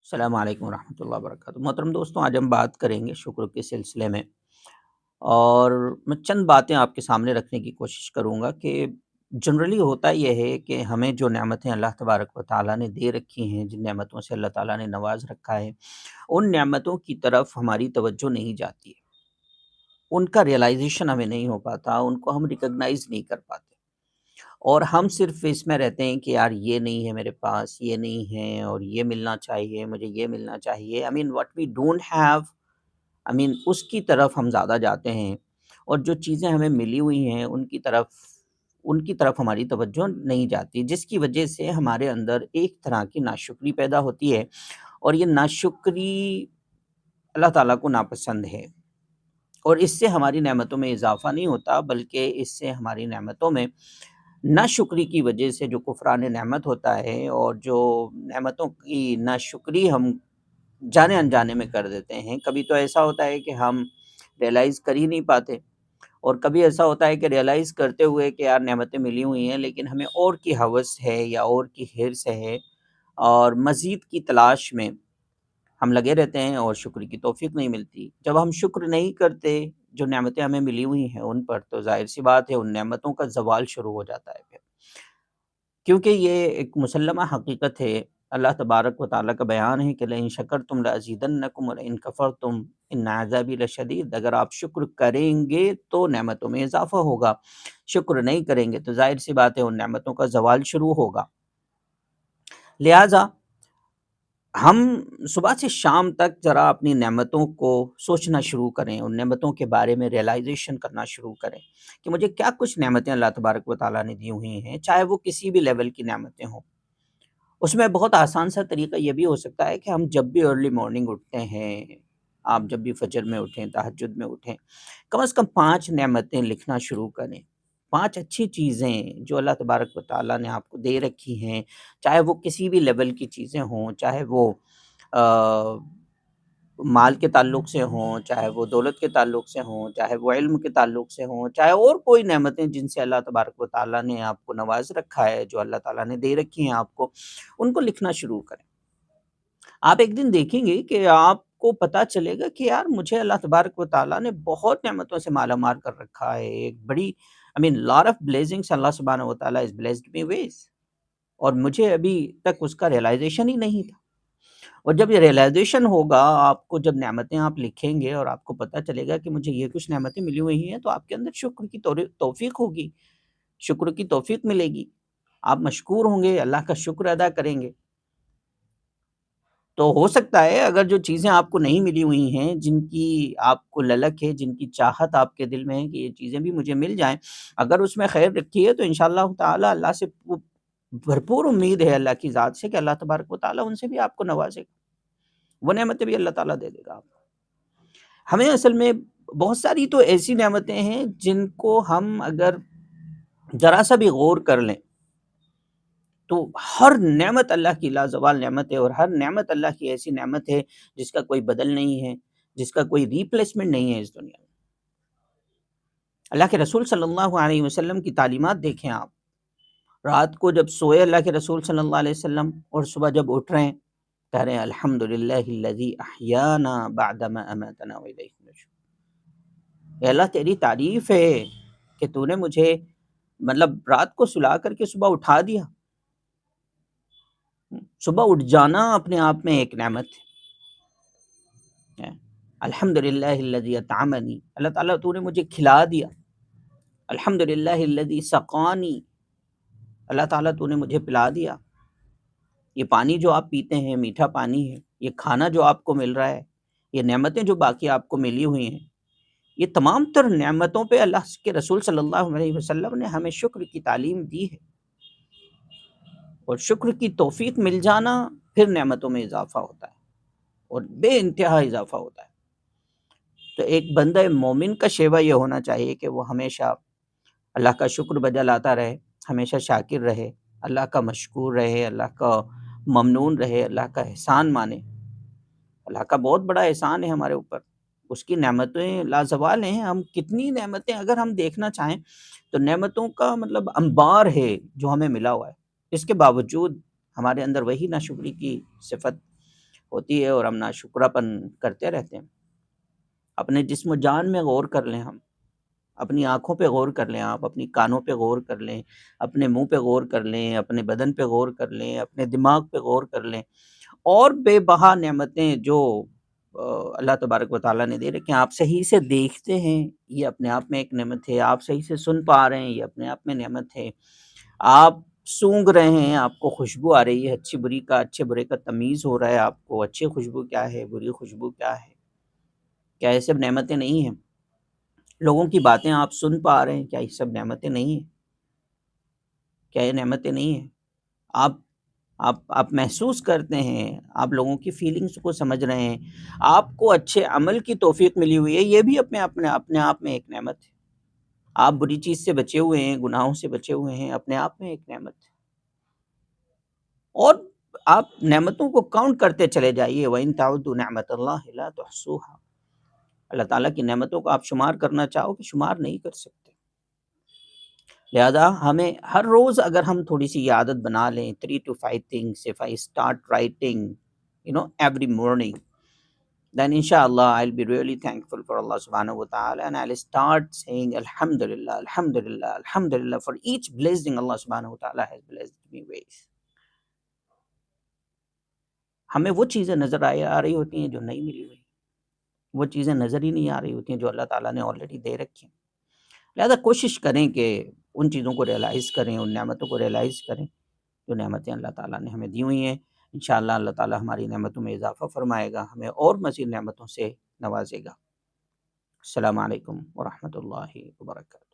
السلام علیکم ورحمۃ اللہ وبرکاتہ۔ محترم دوستوں، آج ہم بات کریں گے شکر کے سلسلے میں، اور میں چند باتیں آپ کے سامنے رکھنے کی کوشش کروں گا کہ جنرلی ہوتا یہ ہے کہ ہمیں جو نعمتیں اللہ تبارک و تعالیٰ نے دے رکھی ہیں، جن نعمتوں سے اللہ تعالیٰ نے نواز رکھا ہے، ان نعمتوں کی طرف ہماری توجہ نہیں جاتی ہے، ان کا ریئلائزیشن ہمیں نہیں ہو پاتا، ان کو ہم ریکگنائز نہیں کر پاتے، اور ہم صرف اس میں رہتے ہیں کہ یار یہ نہیں ہے میرے پاس، یہ نہیں ہے، اور یہ ملنا چاہیے، مجھے یہ ملنا چاہیے۔ I mean what we don't have، اس کی طرف ہم زیادہ جاتے ہیں، اور جو چیزیں ہمیں ملی ہوئی ہیں ان کی طرف ہماری توجہ نہیں جاتی، جس کی وجہ سے ہمارے اندر ایک طرح کی ناشکری پیدا ہوتی ہے، اور یہ ناشکری اللہ تعالیٰ کو ناپسند ہے، اور اس سے ہماری نعمتوں میں اضافہ نہیں ہوتا، بلکہ اس سے ہماری نعمتوں میں ناشکری کی وجہ سے جو کفران نعمت ہوتا ہے، اور جو نعمتوں کی ناشکری ہم جانے انجانے میں کر دیتے ہیں۔ کبھی تو ایسا ہوتا ہے کہ ہم ریئلائز کر ہی نہیں پاتے، اور کبھی ایسا ہوتا ہے کہ ریئلائز کرتے ہوئے کہ یار نعمتیں ملی ہوئی ہیں، لیکن ہمیں اور کی ہوس ہے یا اور کی حرص ہے، اور مزید کی تلاش میں ہم لگے رہتے ہیں، اور شکر کی توفیق نہیں ملتی۔ جب ہم شکر نہیں کرتے جو نعمتیں ہمیں ملی ہوئی ہیں ان پر، تو ظاہر سی بات ہے ان نعمتوں کا زوال شروع ہو جاتا ہے پھر، کیونکہ یہ ایک مسلمہ حقیقت ہے۔ اللہ تبارک و تعالیٰ کا بیان ہے کہ لئن شکرتم لازیدنکم ولئن کفرتم ان عذابی لشدید، اگر آپ شکر کریں گے تو نعمتوں میں اضافہ ہوگا، شکر نہیں کریں گے تو ظاہر سی بات ہے ان نعمتوں کا زوال شروع ہوگا۔ لہٰذا ہم صبح سے شام تک ذرا اپنی نعمتوں کو سوچنا شروع کریں، ان نعمتوں کے بارے میں ریئلائزیشن کرنا شروع کریں کہ مجھے کیا کچھ نعمتیں اللہ تبارک و تعالیٰ نے دی ہوئی ہیں، چاہے وہ کسی بھی لیول کی نعمتیں ہوں۔ اس میں بہت آسان سا طریقہ یہ بھی ہو سکتا ہے کہ ہم جب بھی ارلی مارننگ اٹھتے ہیں، آپ جب بھی فجر میں اٹھیں، تہجد میں اٹھیں، کم از کم 5 نعمتیں لکھنا شروع کریں، 5 اچھی چیزیں جو اللہ تبارک و تعالیٰ نے آپ کو دے رکھی ہیں، چاہے وہ کسی بھی لیول کی چیزیں ہوں، چاہے وہ آ، مال کے تعلق سے ہوں، چاہے وہ دولت کے تعلق سے ہوں، چاہے وہ علم کے تعلق سے ہوں، چاہے اور کوئی نعمتیں جن سے اللہ تبارک و تعالیٰ نے آپ کو نواز رکھا ہے، جو اللہ تعالیٰ نے دے رکھی ہیں آپ کو، ان کو لکھنا شروع کریں۔ آپ ایک دن دیکھیں گے کہ آپ کو پتہ چلے گا کہ یار مجھے اللہ تبارک و تعالیٰ نے بہت نعمتوں سے مالا مال کر رکھا ہے، ایک بڑی lot of blessings اللہ سبحانہ و تعالیٰ has blessed me with، اور مجھے ابھی تک اس کا ریئلائزیشن ہی نہیں تھا۔ اور جب یہ ریئلائزیشن ہوگا آپ کو، جب نعمتیں آپ لکھیں گے اور آپ کو پتہ چلے گا کہ مجھے یہ کچھ نعمتیں ملی ہوئی ہیں، تو آپ کے اندر شکر کی توفیق ہوگی، شکر کی توفیق ملے گی، آپ مشکور ہوں گے، اللہ کا شکر ادا کریں گے۔ تو ہو سکتا ہے اگر جو چیزیں آپ کو نہیں ملی ہوئی ہیں، جن کی آپ کو للک ہے، جن کی چاہت آپ کے دل میں ہے کہ یہ چیزیں بھی مجھے مل جائیں، اگر اس میں خیر رکھی ہے تو انشاءاللہ تعالی اللہ سے بھرپور امید ہے، اللہ کی ذات سے، کہ اللہ تبارک و تعالیٰ ان سے بھی آپ کو نوازے گا، وہ نعمتیں بھی اللہ تعالیٰ دے دے گا آپ کو۔ ہمیں اصل میں بہت ساری تو ایسی نعمتیں ہیں جن کو ہم اگر ذرا سا بھی غور کر لیں تو ہر نعمت اللہ کی لازوال نعمت ہے، اور ہر نعمت اللہ کی ایسی نعمت ہے جس کا کوئی بدل نہیں ہے، جس کا کوئی ریپلیسمنٹ نہیں ہے اس دنیا میں۔ اللہ کے رسول صلی اللہ علیہ وسلم کی تعلیمات دیکھیں آپ، رات کو جب سوئے اللہ کے رسول صلی اللہ علیہ وسلم، اور صبح جب اٹھ رہے ہیں کہہ رہے ہیں الحمدللہ الذی احیانا بعدما اماتنا والیہ النشور۔ اے اللہ تیری تعریف ہے کہ تو نے مجھے رات کو سلا کر کے صبح اٹھا دیا۔ صبح اٹھ جانا اپنے آپ میں ایک نعمت ہے۔ الحمدللہ الذی اطعمنی، اللہ تعالیٰ تو نے مجھے کھلا دیا۔ الحمدللہ الذی سقانی، اللہ تعالیٰ تو نے مجھے پلا دیا۔ یہ پانی جو آپ پیتے ہیں میٹھا پانی ہے، یہ کھانا جو آپ کو مل رہا ہے، یہ نعمتیں جو باقی آپ کو ملی ہوئی ہیں، یہ تمام تر نعمتوں پہ اللہ کے رسول صلی اللہ علیہ وسلم نے ہمیں شکر کی تعلیم دی ہے، اور شکر کی توفیق مل جانا پھر نعمتوں میں اضافہ ہوتا ہے، اور بے انتہا اضافہ ہوتا ہے۔ تو ایک بندہ مومن کا شیوا یہ ہونا چاہیے کہ وہ ہمیشہ اللہ کا شکر بجا لاتا رہے، ہمیشہ شاکر رہے، اللہ کا مشکور رہے، اللہ کا ممنون رہے، اللہ کا احسان مانے۔ اللہ کا بہت بڑا احسان ہے ہمارے اوپر، اس کی نعمتیں لازوال ہیں۔ ہم کتنی نعمتیں اگر ہم دیکھنا چاہیں تو نعمتوں کا انبار ہے جو ہمیں ملا ہوا ہے، اس کے باوجود ہمارے اندر وہی ناشکری کی صفت ہوتی ہے اور ہم ناشکراپن کرتے رہتے ہیں۔ اپنے جسم و جان میں غور کر لیں ہم، اپنی آنکھوں پہ غور کر لیں آپ، اپنی کانوں پہ غور کر لیں، اپنے منہ پہ غور کر لیں، اپنے بدن پہ غور کر لیں، اپنے دماغ پہ غور کر لیں، اور بے بہا نعمتیں جو اللہ تبارک و تعالیٰ نے دے رکھے ہیں، آپ صحیح سے دیکھتے ہیں، یہ اپنے آپ میں ایک نعمت ہے۔ آپ صحیح سے سن پا رہے ہیں، یہ اپنے آپ میں نعمت ہے۔ آپ سونگھ رہے ہیں، آپ کو خوشبو آ رہی ہے، اچھے برے کا تمیز ہو رہا ہے آپ کو، اچھی خوشبو کیا ہے، بری خوشبو کیا ہے، کیا یہ سب نعمتیں نہیں ہیں؟ لوگوں کی باتیں آپ سن پا رہے ہیں، کیا یہ سب نعمتیں نہیں ہیں؟ کیا یہ نعمتیں نہیں ہیں؟ آپ آپ محسوس کرتے ہیں، آپ لوگوں کی فیلنگس کو سمجھ رہے ہیں، آپ کو اچھے عمل کی توفیق ملی ہوئی ہے، یہ بھی اپنے آپ میں ایک نعمت ہے۔ آپ بری چیز سے بچے ہوئے ہیں، گناہوں سے بچے ہوئے ہیں، اپنے آپ میں ایک نعمت ہے۔ اور آپ نعمتوں کو کاؤنٹ کرتے چلے جائیے، وَإِن تَعُدُّوا نِعْمَتَ اللَّهِ لَا تُحْصُوهَا، اللہ تعالیٰ کی نعمتوں کو آپ شمار کرنا چاہو کہ شمار نہیں کر سکتے۔ لہذا ہمیں ہر روز اگر ہم تھوڑی سی یہ عادت بنا لیں، 3 to 5 things if I start writing every morning, then inshallah I'll be really thankful for Allah subhanahu wa ta'ala, and I'll start saying alhamdulillah, alhamdulillah, alhamdulillah for each blessing Allah subhanahu wa ta'ala has blessed me with. ہمیں وہ چیزیں نظر آ رہی ہوتی ہیں جو نہیں ملی ہوئی، وہ چیزیں نظر ہی نہیں آ رہی ہوتی ہیں جو اللہ تعالیٰ نے آلریڈی دے رکھی ہیں۔ لہذا کوشش کریں کہ ان چیزوں کو ریئلائز کریں، ان نعمتوں کو ریئلائز کریں جو نعمتیں اللہ تعالیٰ نے ہمیں دی ہوئی ہیں۔ انشاءاللہ اللہ تعالیٰ ہماری نعمتوں میں اضافہ فرمائے گا، ہمیں اور مزید نعمتوں سے نوازے گا۔ السلام علیکم ورحمۃ اللہ وبرکاتہ۔